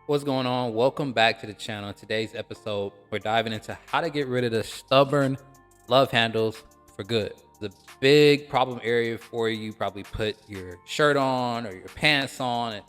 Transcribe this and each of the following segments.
What's going on? Welcome back to the channel. In today's episode, we're diving into how to get rid of the stubborn love handles for good. The big problem area for you. You probably put your shirt on or your pants on and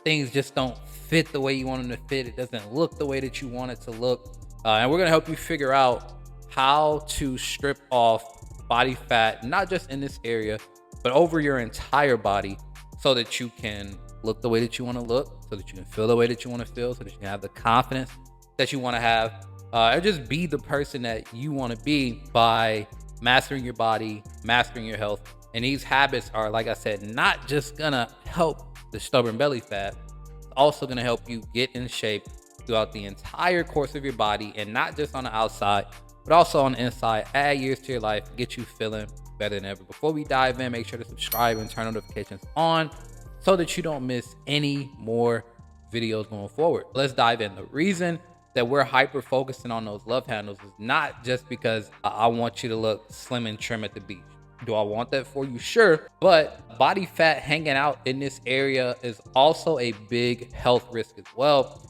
things just don't fit the way you want them to fit. It doesn't look the way that you want it to look. And we're going to help you figure out how to strip off body fat, not just in this area, but over your entire body so that you can look the way that you want to look, so that you can feel the way that you want to feel, so that you can have the confidence that you want to have, and just be the person that you want to be by mastering your body, mastering your health. And these habits are, like I said, not just gonna help the stubborn belly fat, it's also gonna help you get in shape throughout the entire course of your body, and not just on the outside, but also on the inside. Add years to your life, get you feeling better than ever. Before we dive in, make sure to subscribe and turn notifications on so that you don't miss any more videos going forward. Let's dive in. The reason that we're hyper focusing on those love handles is not just because I want you to look slim and trim at the beach. Do I want that for you? Sure. But body fat hanging out in this area is also a big health risk as well.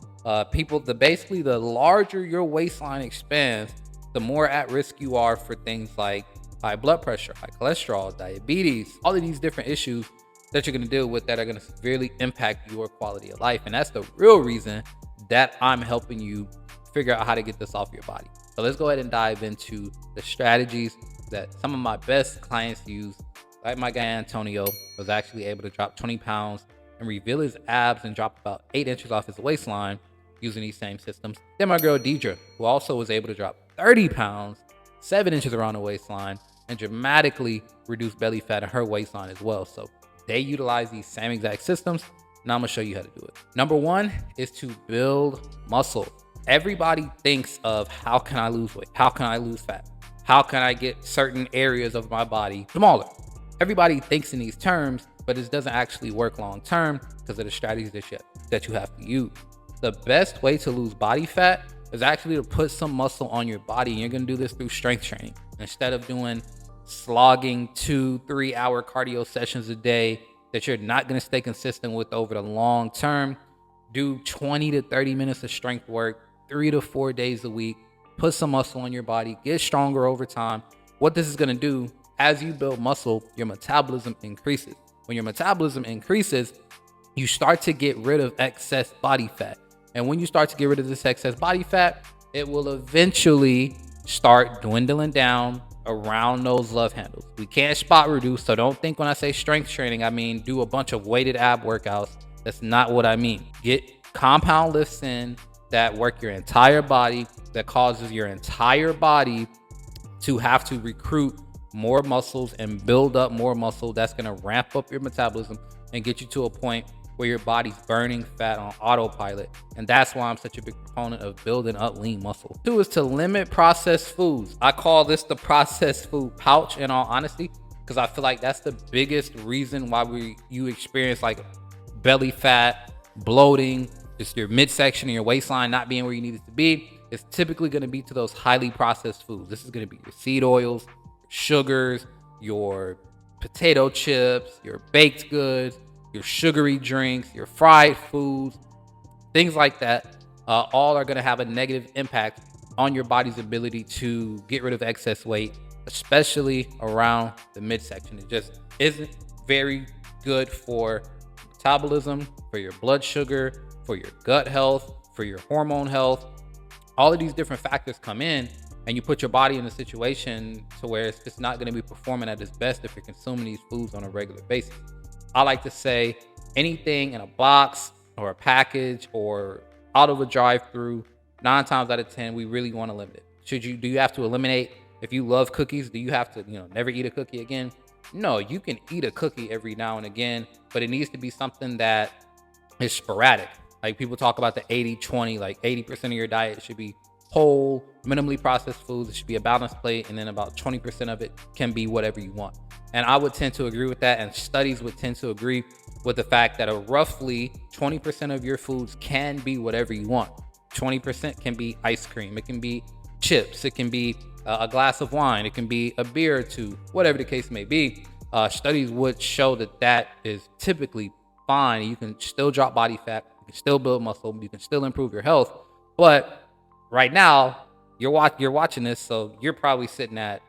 Basically the larger your waistline expands, the more at risk you are for things like high blood pressure, high cholesterol, diabetes, all of these different issues that you're going to deal with that are going to severely impact your quality of life. And that's the real reason that I'm helping you figure out how to get this off your body. So let's go ahead and dive into the strategies that some of my best clients use. Like my guy Antonio was actually able to drop 20 pounds and reveal his abs and drop about 8 inches off his waistline using these same systems. Then my girl Deidre, who also was able to drop 30 pounds, 7 inches around the waistline, and dramatically reduce belly fat in her waistline as well. So they utilize these same exact systems. Now I'm gonna show you how to do it. Number one is to build muscle. Everybody thinks of how can I lose weight? How can I lose fat? How can I get certain areas of my body smaller? Everybody thinks in these terms, but it doesn't actually work long term because of the strategies that you have to use. The best way to lose body fat is actually to put some muscle on your body. And you're gonna do this through strength training. Instead of doing slogging 2-3 hour cardio sessions a day that you're not going to stay consistent with over the long term, do 20 to 30 minutes of strength work 3 to 4 days a week. Put some muscle on your body, get stronger over time. What this is going to do, as you build muscle, your metabolism increases. When your metabolism increases, you start to get rid of excess body fat. And when you start to get rid of this excess body fat, it will eventually start dwindling down around those love handles. We can't spot reduce, so don't think when I say strength training I mean do a bunch of weighted ab workouts. That's not what I mean. Get compound lifts in that work your entire body, that causes your entire body to have to recruit more muscles and build up more muscle. That's going to ramp up your metabolism and get you to a point where your body's burning fat on autopilot. And that's why I'm such a big proponent of building up lean muscle. Two is to limit processed foods. I call this the processed food pouch, in all honesty, because I feel like that's the biggest reason why you experience like belly fat, bloating, just your midsection and your waistline not being where you need it to be. It's typically going to be to those highly processed foods. This is going to be your seed oils, sugars, your potato chips, your baked goods, your sugary drinks, your fried foods, things like that, all are going to have a negative impact on your body's ability to get rid of excess weight, especially around the midsection. It just isn't very good for metabolism, for your blood sugar, for your gut health, for your hormone health. All of these different factors come in, and you put your body in a situation to where it's just not going to be performing at its best if you're consuming these foods on a regular basis. I like to say anything in a box or a package or out of a drive-through, 9 times out of 10, we really want to limit it. Do you have to eliminate? If you love cookies, do you have to, never eat a cookie again? No, you can eat a cookie every now and again, but it needs to be something that is sporadic. Like people talk about the 80-20, like 80% of your diet should be whole, minimally processed foods. It should be a balanced plate, and then about 20% of it can be whatever you want. And I would tend to agree with that, and studies would tend to agree with the fact that a roughly 20% of your foods can be whatever you want. 20% can be ice cream, it can be chips, it can be a glass of wine, it can be a beer or two, whatever the case may be. Studies would show that is typically fine. You can still drop body fat, you can still build muscle, you can still improve your health. But right now, you're watching this, so you're probably sitting at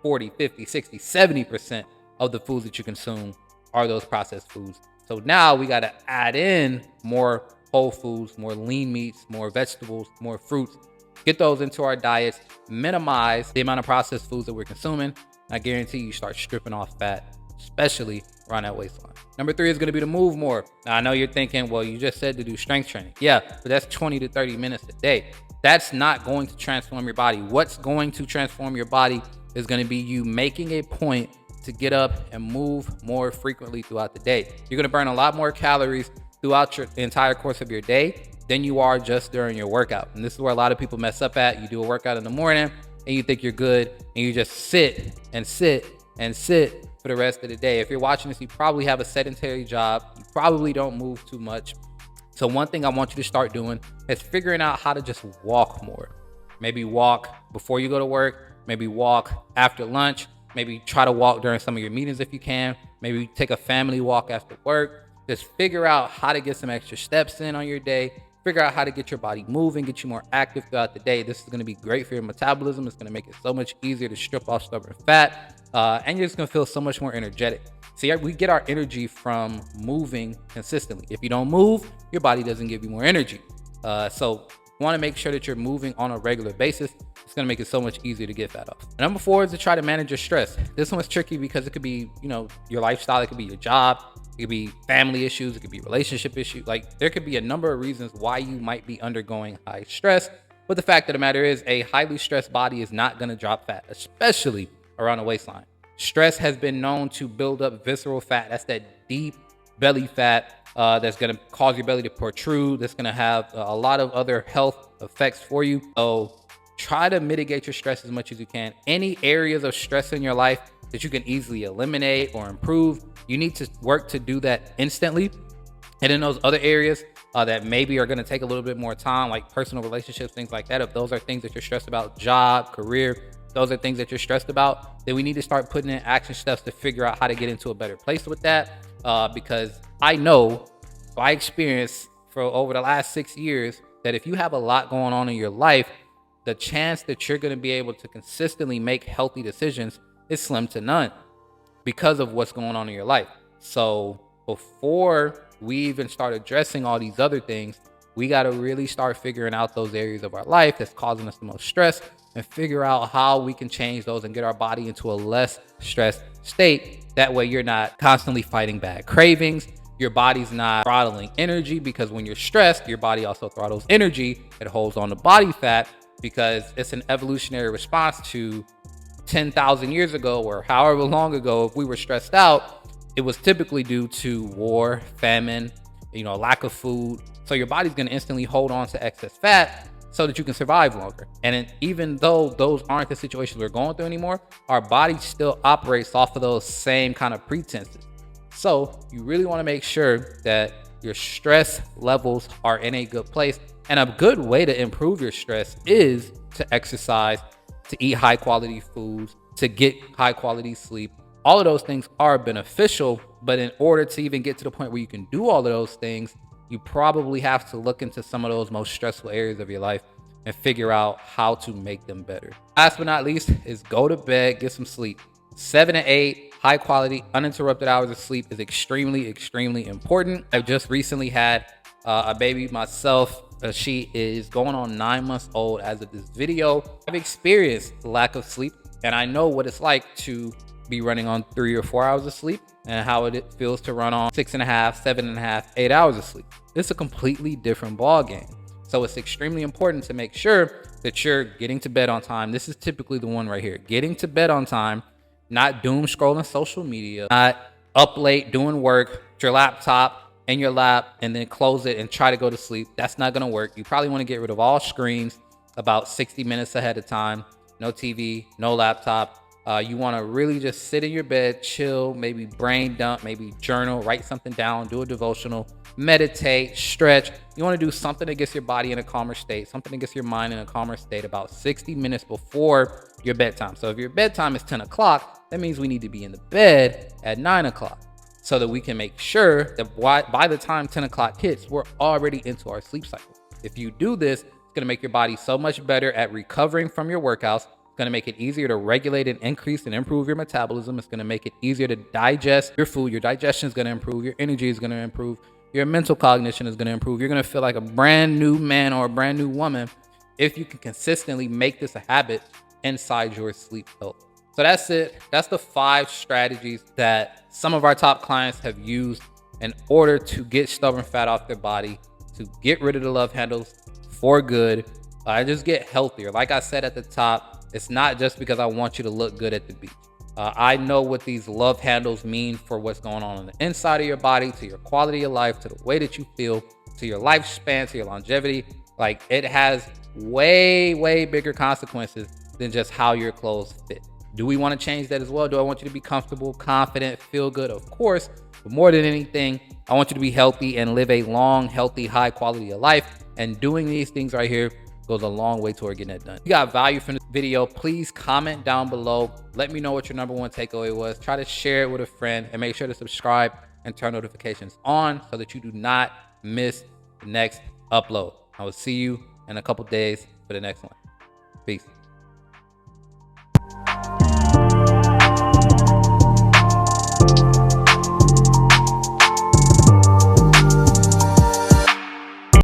40, 50, 60, 70% of the foods that you consume are those processed foods. So now we got to add in more whole foods, more lean meats, more vegetables, more fruits. Get those into our diets, minimize the amount of processed foods that we're consuming. I guarantee you start stripping off fat, especially around that waistline. Number 3 is going to be to move more. Now, I know you're thinking, well, you just said to do strength training. Yeah, but that's 20 to 30 minutes a day. That's not going to transform your body. What's going to transform your body is going to be you making a point to get up and move more frequently throughout the day. You're going to burn a lot more calories throughout your entire course of your day than you are just during your workout. And this is where a lot of people mess up at. You do a workout in the morning and you think you're good and you just sit and sit and sit for the rest of the day. If you're watching this, you probably have a sedentary job. You probably don't move too much. So one thing I want you to start doing is figuring out how to just walk more. Maybe walk before you go to work, maybe walk after lunch, maybe try to walk during some of your meetings if you can, maybe take a family walk after work. Just figure out how to get some extra steps in on your day. Figure out how to get your body moving, get you more active throughout the day. This is going to be great for your metabolism. It's going to make it so much easier to strip off stubborn fat, and you're just going to feel so much more energetic. See, we get our energy from moving consistently. If you don't move, your body doesn't give you more energy. So you want to make sure that you're moving on a regular basis. It's going to make it so much easier to get fat off. Number 4 is to try to manage your stress. This one's tricky because it could be, your lifestyle. It could be your job. It could be family issues. It could be relationship issues. Like, there could be a number of reasons why you might be undergoing high stress. But the fact of the matter is, a highly stressed body is not going to drop fat, especially around the waistline. Stress has been known to build up visceral fat. That's that deep belly fat that's going to cause your belly to protrude. That's going to have a lot of other health effects for you. So try to mitigate your stress as much as you can. Any areas of stress in your life that you can easily eliminate or improve, you need to work to do that instantly. And in those other areas that maybe are going to take a little bit more time, like personal relationships, things like that, if those are things that you're stressed about, job, career, those are things that you're stressed about, then we need to start putting in action steps to figure out how to get into a better place with that. Because I know by experience for over the last 6 years that if you have a lot going on in your life, the chance that you're going to be able to consistently make healthy decisions is slim to none because of what's going on in your life. So before we even start addressing all these other things, we got to really start figuring out those areas of our life that's causing us the most stress and figure out how we can change those and get our body into a less stressed state. That way you're not constantly fighting bad cravings. Your body's not throttling energy, because when you're stressed, your body also throttles energy. It holds on to body fat because it's an evolutionary response to 10,000 years ago or however long ago. If we were stressed out, it was typically due to war, famine, lack of food. So your body's going to instantly hold on to excess fat so that you can survive longer. And even though those aren't the situations we're going through anymore, our body still operates off of those same kind of pretenses. So you really want to make sure that your stress levels are in a good place. And a good way to improve your stress is to exercise, to eat high quality foods, to get high quality sleep. All of those things are beneficial, but in order to even get to the point where you can do all of those things, you probably have to look into some of those most stressful areas of your life and figure out how to make them better. Last but not least is go to bed, get some sleep. 7 to 8 high quality, uninterrupted hours of sleep is extremely, extremely important. I just recently had a baby myself. She is going on 9 months old as of this video. I've experienced lack of sleep, and I know what it's like to be running on 3 or 4 hours of sleep and how it feels to run on 6.5, 7.5, 8 hours of sleep. It's a completely different ball game. So it's extremely important to make sure that you're getting to bed on time. This is typically the one right here. Getting to bed on time, not doom scrolling social media, not up late doing work with your laptop in your lap and then close it and try to go to sleep. That's not going to work. You probably want to get rid of all screens about 60 minutes ahead of time. No TV, no laptop. You want to really just sit in your bed, chill, maybe brain dump, maybe journal, write something down, do a devotional, meditate, stretch. You want to do something that gets your body in a calmer state, something that gets your mind in a calmer state about 60 minutes before your bedtime. So if your bedtime is 10 o'clock, that means we need to be in the bed at 9 o'clock. so that we can make sure that by the time 10 o'clock hits, we're already into our sleep cycle. If you do this, it's gonna make your body so much better at recovering from your workouts. It's gonna make it easier to regulate and increase and improve your metabolism. It's gonna make it easier to digest your food. Your digestion is gonna improve. Your energy is gonna improve. Your mental cognition is gonna improve. You're gonna feel like a brand new man or a brand new woman if you can consistently make this a habit inside your sleep health. So that's it. That's the 5 strategies that some of our top clients have used in order to get stubborn fat off their body, to get rid of the love handles for good, just get healthier. Like I said at the top, it's not just because I want you to look good at the beach. I know what these love handles mean for what's going on the inside of your body, to your quality of life, to the way that you feel, to your lifespan, to your longevity. Like, it has way, way bigger consequences than just how your clothes fit. Do we want to change that as well? Do I want you to be comfortable, confident, feel good? Of course. But more than anything, I want you to be healthy and live a long, healthy, high quality of life. And doing these things right here goes a long way toward getting that done. If you got value from this video, please comment down below. Let me know what your #1 takeaway was. Try to share it with a friend and make sure to subscribe and turn notifications on so that you do not miss the next upload. I will see you in a couple days for the next one. Peace.